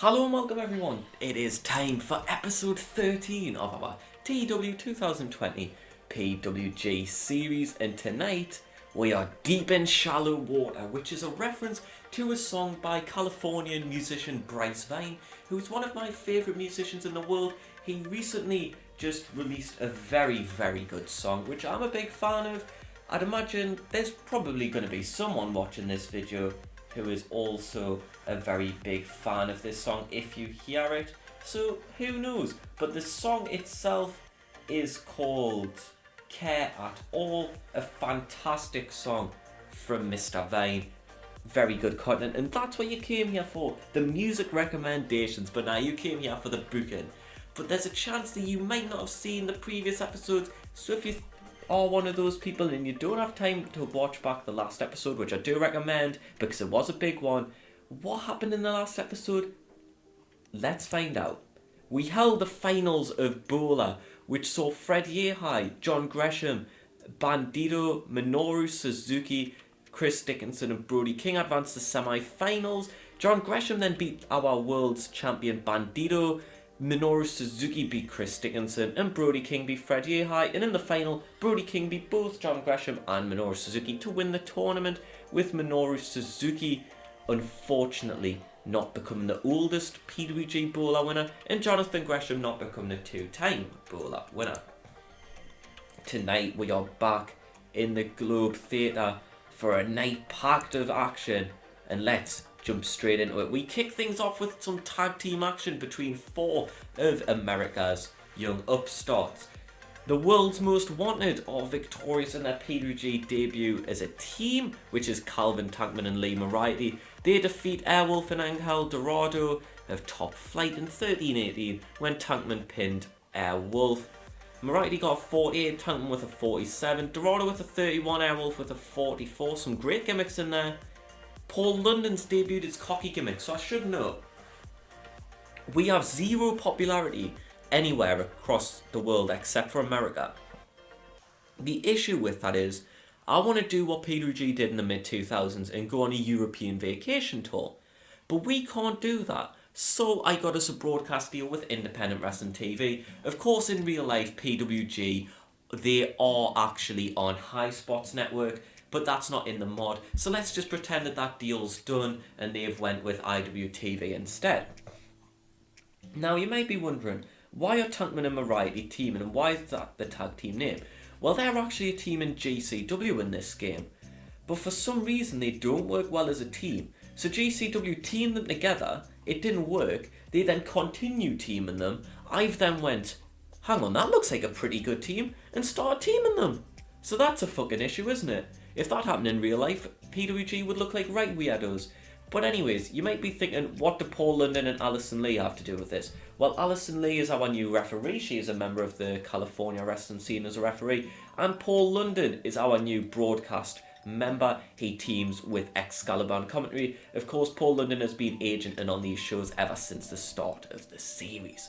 Hello and welcome everyone. It is time for episode 13 of our TW 2020 PWG series, and tonight we are deep in shallow water, which is a reference to a song by Californian musician Bryce Vine, who is one of my favourite musicians in the world. He recently just released a very good song, which I'm a big fan of. I'd imagine there's probably going to be someone watching this video who is also a very big fan of this song if you hear it, so who knows. But the song itself is called Care at All, a fantastic song from Mr. Vine. Very good content, and that's what you came here for, the music recommendations. But now you came here for the booking. But there's a chance that you might not have seen the previous episodes, so if you are one of those people and you don't have time to watch back the last episode, which I do recommend because it was a big one, what happened in the last episode? Let's find out. We held the finals of BOLA, which saw Fred Yehai, John Gresham, Bandido, Minoru Suzuki, Chris Dickinson and Brody King advance to semi-finals. John Gresham then beat our world's champion Bandido, Minoru Suzuki beat Chris Dickinson, and Brody King beat Fred Yehai, and in the final, Brody King beat both John Gresham and Minoru Suzuki to win the tournament, with Minoru Suzuki unfortunately not becoming the oldest PWG BOLA winner, and Jonathan Gresham not becoming the two-time BOLA winner. Tonight we are back in the Globe Theatre for a night packed of action, and let's jump straight into it. We kick things off with some tag team action between four of America's young upstarts. The world's most wanted are victorious in their PWG debut as a team, which is Calvin Tankman and Lee Moriarty. They defeat Airwolf and Angel Dorado of Top Flight in 13-18 when Tankman pinned Airwolf. Moriarty got a 48, Tankman with a 47, Dorado with a 31, Airwolf with a 44. Some great gimmicks in there. Paul London's debuted his cocky gimmick, so I should know. We have zero popularity anywhere across the world except for America. The issue with that is, I want to do what PWG did in the mid-2000s and go on a European vacation tour. But we can't do that. So I got us a broadcast deal with Independent Wrestling TV. Of course, in real life, PWG, they are actually on High Spots Network, but that's not in the mod, so let's just pretend that that deal's done and they've went with IWTV instead. Now you might be wondering, why are Tankman and Moriarty teaming, and why is that the tag team name? Well, they're actually a team in GCW in this game, but for some reason they don't work well as a team. So GCW teamed them together, it didn't work, they then continued teaming them. I've then went, hang on, that looks like a pretty good team, and started teaming them. So that's a fucking issue, isn't it? If that happened in real life, PWG would look like right weirdos. But anyways, you might be thinking, what do Paul London and Alison Lee have to do with this? Well, Alison Lee is our new referee. She is a member of the California wrestling scene as a referee. And Paul London is our new broadcast member. He teams with Excalibur on commentary. Of course, Paul London has been agent and on these shows ever since the start of the series.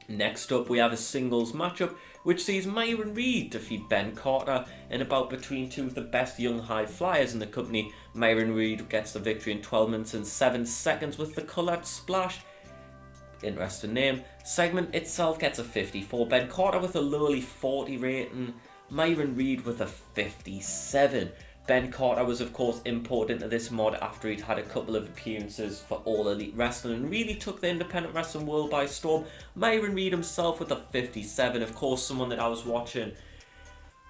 Next up, we have a singles matchup which sees Myron Reed defeat Ben Carter in a bout between two of the best young high flyers in the company. Myron Reed gets the victory in 12 minutes and 7 seconds with the coloured splash. Interesting name. Segment itself gets a 54. Ben Carter with a lowly 40 rating. Myron Reed with a 57. Ben Carter was of course imported into this mod after he'd had a couple of appearances for All Elite Wrestling and really took the independent wrestling world by storm. Myron Reed himself with a 57, of course someone that I was watching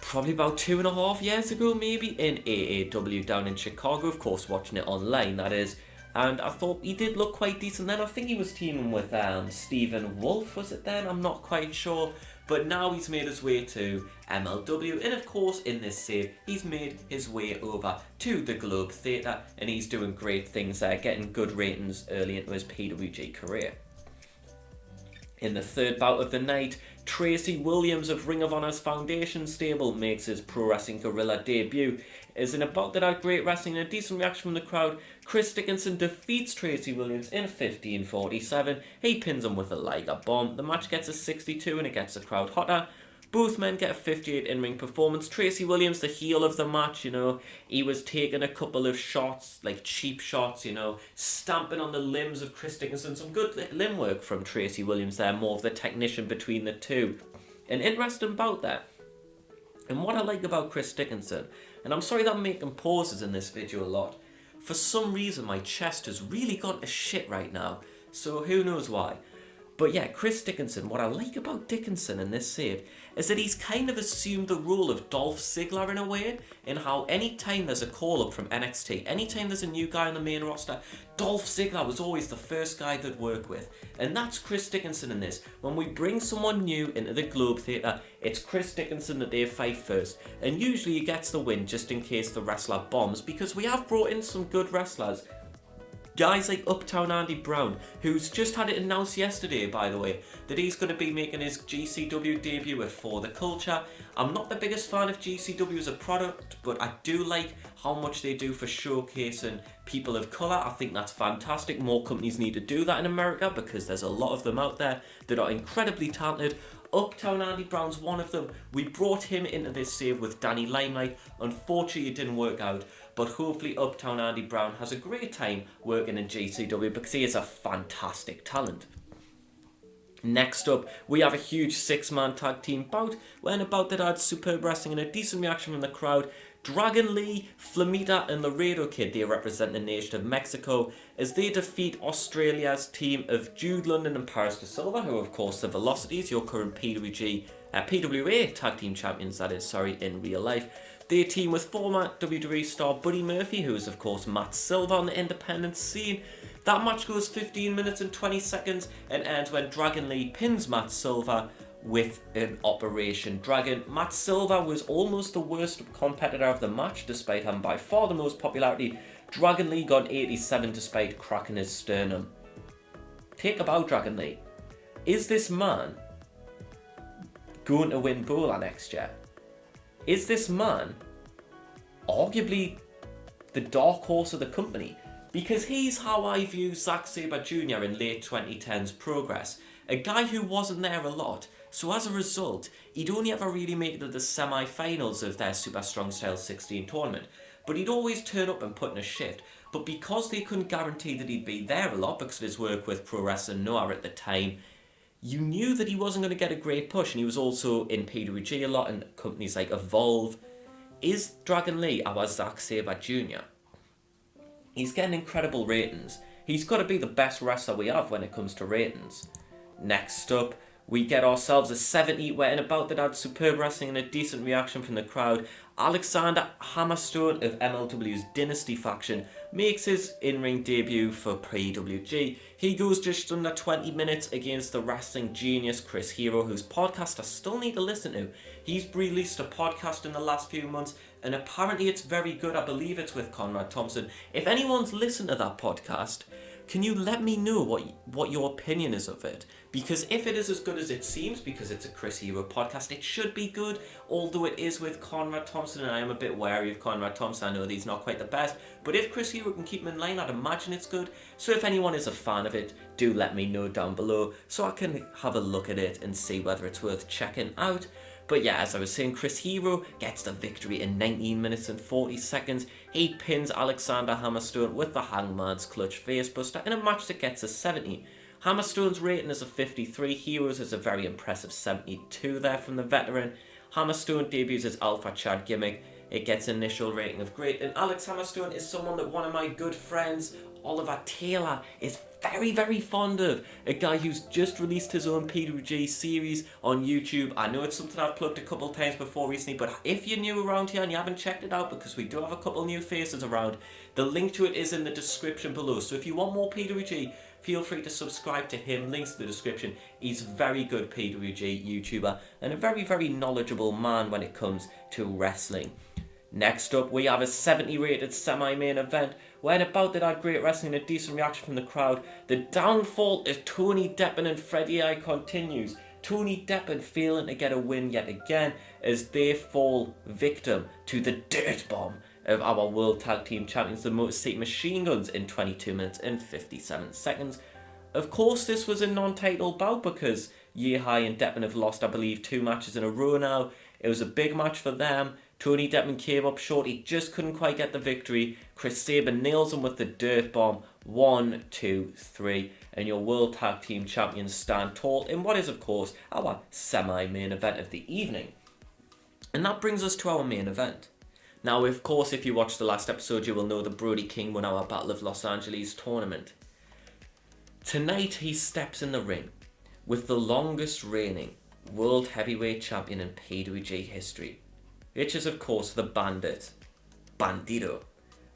probably about 2.5 years ago maybe in AAW down in Chicago, of course watching it online that is, and I thought he did look quite decent then. I think he was teaming with Stephen Wolf, was it then? I'm not quite sure. But now he's made his way to MLW, and of course in this save he's made his way over to the Globe Theatre, and he's doing great things there, getting good ratings early into his PWG career. In the third bout of the night, Tracy Williams of Ring of Honor's Foundation stable makes his Pro Wrestling Guerrilla debut. As in a bout that had great wrestling and a decent reaction from the crowd, Chris Dickinson defeats Tracy Williams in 15:47. He pins him with a Liger Bomb. The match gets a 62 and it gets the crowd hotter. Both men get a 58 in-ring performance. Tracy Williams, the heel of the match, he was taking a couple of shots, like cheap shots, stamping on the limbs of Chris Dickinson. Some good limb work from Tracy Williams there, more of the technician between the two. An interesting bout there. And what I like about Chris Dickinson, and I'm sorry that I'm making pauses in this video a lot, for some reason my chest has really gone to shit right now, so who knows why. But yeah, Chris Dickinson, what I like about Dickinson in this save is that he's kind of assumed the role of Dolph Ziggler in a way, in how anytime there's a call-up from NXT, anytime there's a new guy on the main roster, Dolph Ziggler was always the first guy they'd work with. And that's Chris Dickinson in this. When we bring someone new into the Globe Theatre, it's Chris Dickinson that they fight first. And usually he gets the win just in case the wrestler bombs, because we have brought in some good wrestlers. Guys like Uptown Andy Brown, who's just had it announced yesterday, by the way, that he's going to be making his GCW debut at For the Culture. I'm not the biggest fan of GCW as a product, but I do like how much they do for showcasing people of colour. I think that's fantastic. More companies need to do that in America because there's a lot of them out there that are incredibly talented. Uptown Andy Brown's one of them. We brought him into this save with Danny Limelight. Unfortunately, it didn't work out, but hopefully Uptown Andy Brown has a great time working in GCW because he is a fantastic talent. Next up, we have a huge 6-man tag team bout, when a bout that had superb wrestling and a decent reaction from the crowd. Dragon Lee, Flamita and Laredo Kid, they represent the nation of Mexico, as they defeat Australia's team of Jude London and Paris De Silva, who are of course the Velocities, your current PWA tag team champions, in real life. They team with former WWE star Buddy Murphy, who is of course Matt Silva on the independent scene. That match goes 15 minutes and 20 seconds and ends when Dragon Lee pins Matt Silva with an Operation Dragon. Matt Silva was almost the worst competitor of the match, despite having by far the most popularity. Dragon Lee got 87 despite cracking his sternum. Take about Dragon Lee. Is this man going to win BOLA next year? Is this man arguably the dark horse of the company? Because he's how I view Zack Sabre Jr. in late 2010s Progress. A guy who wasn't there a lot, so as a result, he'd only ever really make it to the semi-finals of their Super Strong Style 16 tournament. But he'd always turn up and put in a shift. But because they couldn't guarantee that he'd be there a lot because of his work with Pro Wrestling Noah at the time, you knew that he wasn't going to get a great push, and he was also in PWG a lot and companies like Evolve. Is Dragon Lee our Zack Sabre Jr.? He's getting incredible ratings. He's got to be the best wrestler we have when it comes to ratings. Next up, we get ourselves a 70 where in a bout that had superb wrestling and a decent reaction from the crowd. Alexander Hammerstone of MLW's Dynasty faction makes his in-ring debut for PWG. He goes just under 20 minutes against the wrestling genius Chris Hero, whose podcast I still need to listen to. He's released a podcast in the last few months, and apparently it's very good. I believe it's with Conrad Thompson. If anyone's listened to that podcast, can you let me know what your opinion is of it? Because if it is as good as it seems, because it's a Chris Hero podcast, it should be good, although it is with Conrad Thompson, and I am a bit wary of Conrad Thompson. I know that he's not quite the best, but if Chris Hero can keep him in line, I'd imagine it's good. So if anyone is a fan of it, do let me know down below so I can have a look at it and see whether it's worth checking out. But yeah, as I was saying, Chris Hero gets the victory in 19 minutes and 40 seconds. He pins Alexander Hammerstone with the Hangman's Clutch Facebuster in a match that gets a 70. Hammerstone's rating is a 53, Hero's is a very impressive 72 there from the veteran. Hammerstone debuts as Alpha Chad gimmick. It gets an initial rating of great, and Alex Hammerstone is someone that one of my good friends, Oliver Taylor, is very, very fond of. A guy who's just released his own PWG series on YouTube. I know it's something I've plugged a couple times before recently, but if you're new around here and you haven't checked it out, because we do have a couple new faces around, the link to it is in the description below. So if you want more PWG, feel free to subscribe to him. Links in the description. He's a very good PWG YouTuber and a very, very knowledgeable man when it comes to wrestling. Next up, we have a 70 rated semi-main event where in a bout that had great wrestling and a decent reaction from the crowd, the downfall of Tony Deppen and Freddie I continues. Tony Deppen failing to get a win yet again as they fall victim to the dirt bomb of our World Tag Team Champions, the Motor City Machine Guns, in 22 minutes and 57 seconds. Of course, this was a non-title bout because Yehai and Deppman have lost, I believe, 2 matches in a row now. It was a big match for them. Tony Deppman came up short. He just couldn't quite get the victory. Chris Sabin nails him with the dirt bomb. 1, 2, 3. And your World Tag Team Champions stand tall in what is, of course, our semi-main event of the evening. And that brings us to our main event. Now, of course, if you watched the last episode, you will know that Brody King won our Battle of Los Angeles tournament. Tonight, he steps in the ring with the longest reigning World Heavyweight Champion in PWG history, which is, of course, the Bandit, Bandido,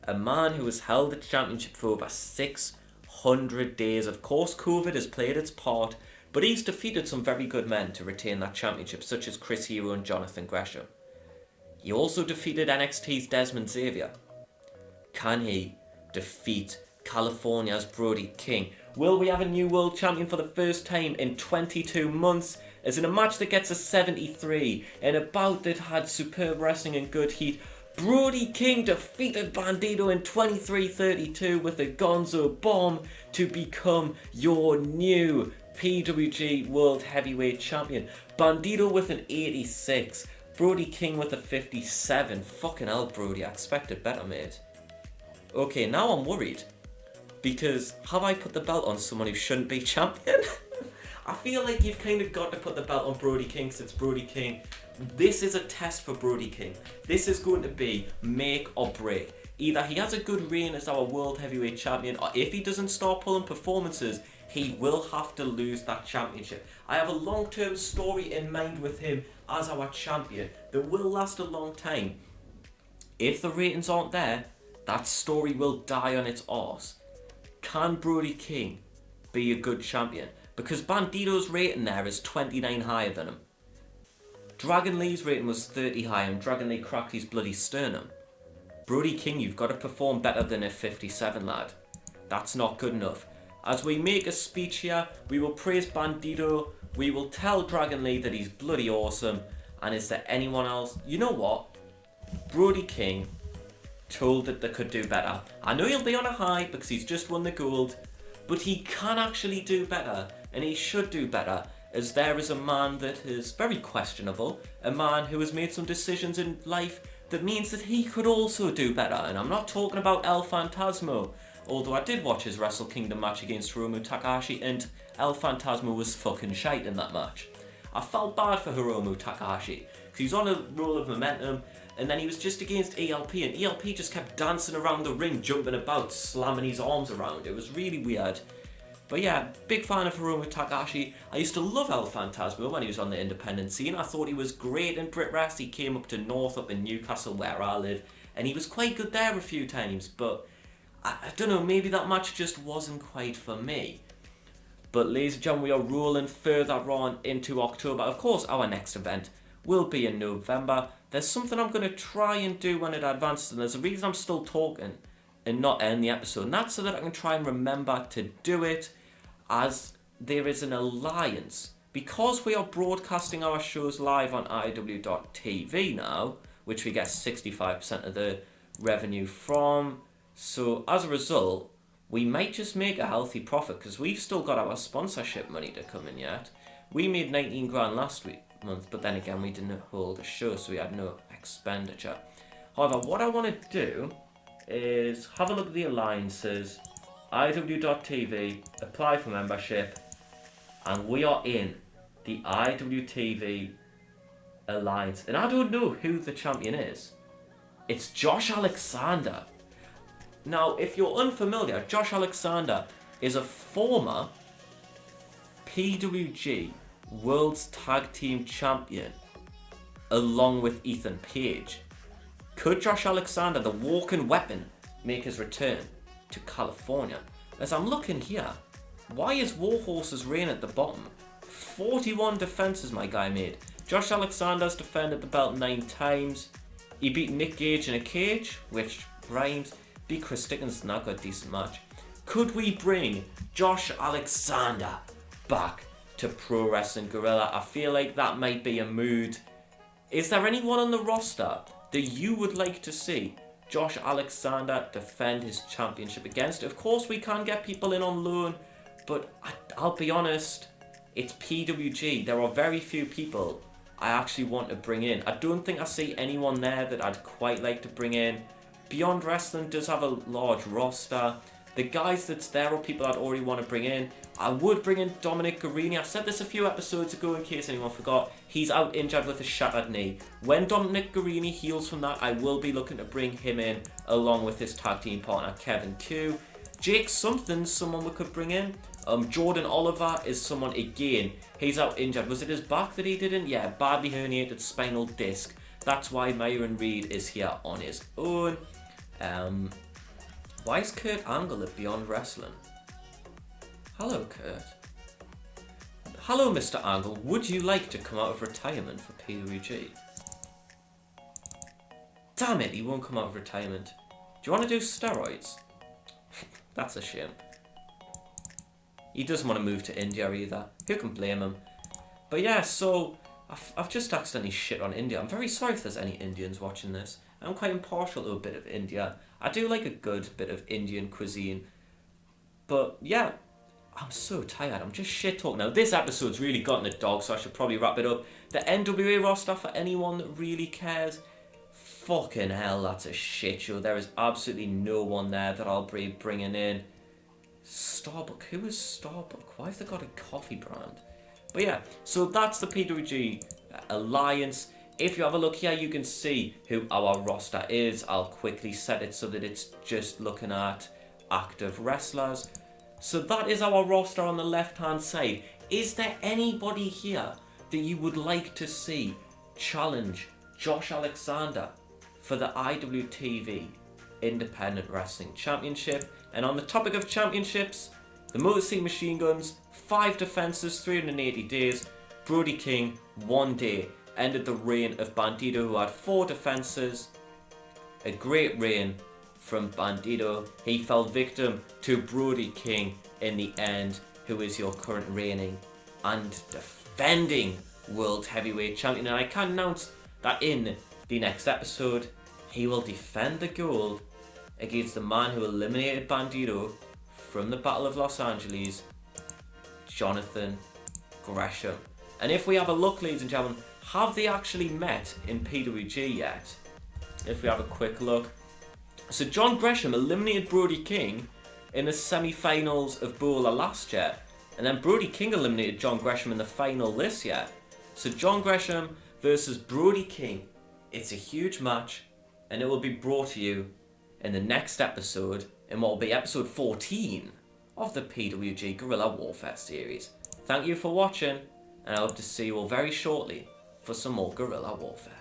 a man who has held the championship for over 600 days. Of course, COVID has played its part, but he's defeated some very good men to retain that championship, such as Chris Hero and Jonathan Gresham. He also defeated NXT's Desmond Xavier. Can he defeat California's Brody King? Will we have a new world champion for the first time in 22 months? As in a match that gets a 73, in a bout that had superb wrestling and good heat, Brody King defeated Bandido in 23-32 with a Gonzo bomb to become your new PWG World Heavyweight Champion. Bandido with an 86, Brody King with a 57. Fucking hell, Brody, I expected better, mate. Okay, now I'm worried. Because have I put the belt on someone who shouldn't be champion? I feel like you've kind of got to put the belt on Brody King since Brody King. This is a test for Brody King. This is going to be make or break. Either he has a good reign as our World Heavyweight Champion, or if he doesn't start pulling performances, he will have to lose that championship. I have a long-term story in mind with him as our champion that will last a long time. If the ratings aren't there, that story will die on its arse. Can Brody King be a good champion? Because Bandido's rating there is 29 higher than him. Dragon Lee's rating was 30 higher and Dragon Lee cracked his bloody sternum. Brody King, you've got to perform better than a 57, lad. That's not good enough. As we make a speech here, we will praise Bandido, we will tell Dragon Lee that he's bloody awesome, and is there anyone else? You know what? Brody King told that they could do better. I know he'll be on a high because he's just won the gold, but he can actually do better, and he should do better, as there is a man that is very questionable, a man who has made some decisions in life that means that he could also do better. And I'm not talking about El Phantasmo, although I did watch his Wrestle Kingdom match against Hiromu Takahashi, and El Phantasmo was fucking shite in that match. I felt bad for Hiromu Takahashi, because he's on a roll of momentum, and then he was just against ELP, and ELP just kept dancing around the ring, jumping about, slamming his arms around. It was really weird. But yeah, big fan of Hiromu Takahashi. I used to love El Phantasmo when he was on the independent scene. I thought he was great in Brit Rest. He came up to North up in Newcastle where I live, and he was quite good there a few times, but I don't know, maybe that match just wasn't quite for me. But ladies and gentlemen, we are rolling further on into October. Of course, our next event will be in November. There's something I'm going to try and do when it advances, and there's a reason I'm still talking and not end the episode, and that's so that I can try and remember to do it, as there is an alliance. Because we are broadcasting our shows live on IW.TV now, which we get 65% of the revenue from, so as a result, we might just make a healthy profit, because we've still got our sponsorship money to come in yet. We made 19 grand last month, but then again we didn't hold a show, so we had no expenditure. However, what I want to do is have a look at the alliances, IW.TV, apply for membership, and we are in the IWTV alliance. And I don't know who the champion is. It's Josh Alexander. Now, if you're unfamiliar, Josh Alexander is a former PWG World's Tag Team Champion, along with Ethan Page. Could Josh Alexander, the walking weapon, make his return to California? As I'm looking here, why is Warhorse's reign at the bottom? 41 defenses my guy made. Josh Alexander's defended the belt 9 times. He beat Nick Gage in a cage, which rhymes. Beat Chris Dickinson, that got a decent match. Could we bring Josh Alexander back to Pro Wrestling Guerrilla? I feel like that might be a mood. Is there anyone on the roster that you would like to see Josh Alexander defend his championship against? Of course we can get people in on loan, but I'll be honest, it's PWG. There are very few people I actually want to bring in. I don't think I see anyone there that I'd quite like to bring in. Beyond Wrestling does have a large roster. The guys that's there are people I'd already want to bring in. I would bring in Dominic Guarini. I said this a few episodes ago in case anyone forgot. He's out injured with a shattered knee. When Dominic Guarini heals from that, I will be looking to bring him in along with his tag team partner Kevin Q. Jake Something's someone we could bring in. Jordan Oliver is someone again. He's out injured. Was it his back that he didn't? Yeah, badly herniated spinal disc. That's why Myron Reed is here on his own. Why is Kurt Angle at Beyond Wrestling? Hello, Kurt. Hello, Mr. Angle. Would you like to come out of retirement for PWG? Damn it, he won't come out of retirement. Do you want to do steroids? That's a shame. He doesn't want to move to India either. Who can blame him? But yeah, so I've just accidentally shit on India. I'm very sorry if there's any Indians watching this. I'm quite impartial to a bit of India. I do like a good bit of Indian cuisine. But yeah, I'm so tired. I'm just shit talking now. This episode's really gotten a dog, so I should probably wrap it up. The NWA roster, for anyone that really cares, fucking hell, that's a shit show. There is absolutely no one there that I'll be bringing in. Starbucks. Who is Starbucks? Why have they got a coffee brand? But yeah, so that's the PWG Alliance. If you have a look here, you can see who our roster is. I'll quickly set it so that it's just looking at active wrestlers. So that is our roster on the left-hand side. Is there anybody here that you would like to see challenge Josh Alexander for the IWTV Independent Wrestling Championship? And on the topic of championships, the Motor City Machine Guns, 5 defenses, 380 days. Brody King, 1 day, ended the reign of Bandido, who had 4 defenses. A great reign from Bandido. He fell victim to Brody King in the end, who is your current reigning and defending World Heavyweight Champion. And I can announce that in the next episode, he will defend the gold against the man who eliminated Bandido from the Battle of Los Angeles, Jonathan Gresham. And if we have a look, ladies and gentlemen, have they actually met in PWG yet? If we have a quick look. So John Gresham eliminated Brody King in the semi-finals of BOLA last year. And then Brody King eliminated John Gresham in the final this year. So John Gresham versus Brody King. It's a huge match, and it will be brought to you in the next episode, in what will be episode 14 of the PWG Guerrilla Warfare series. Thank you for watching, and I hope to see you all very shortly for some more Guerrilla Warfare.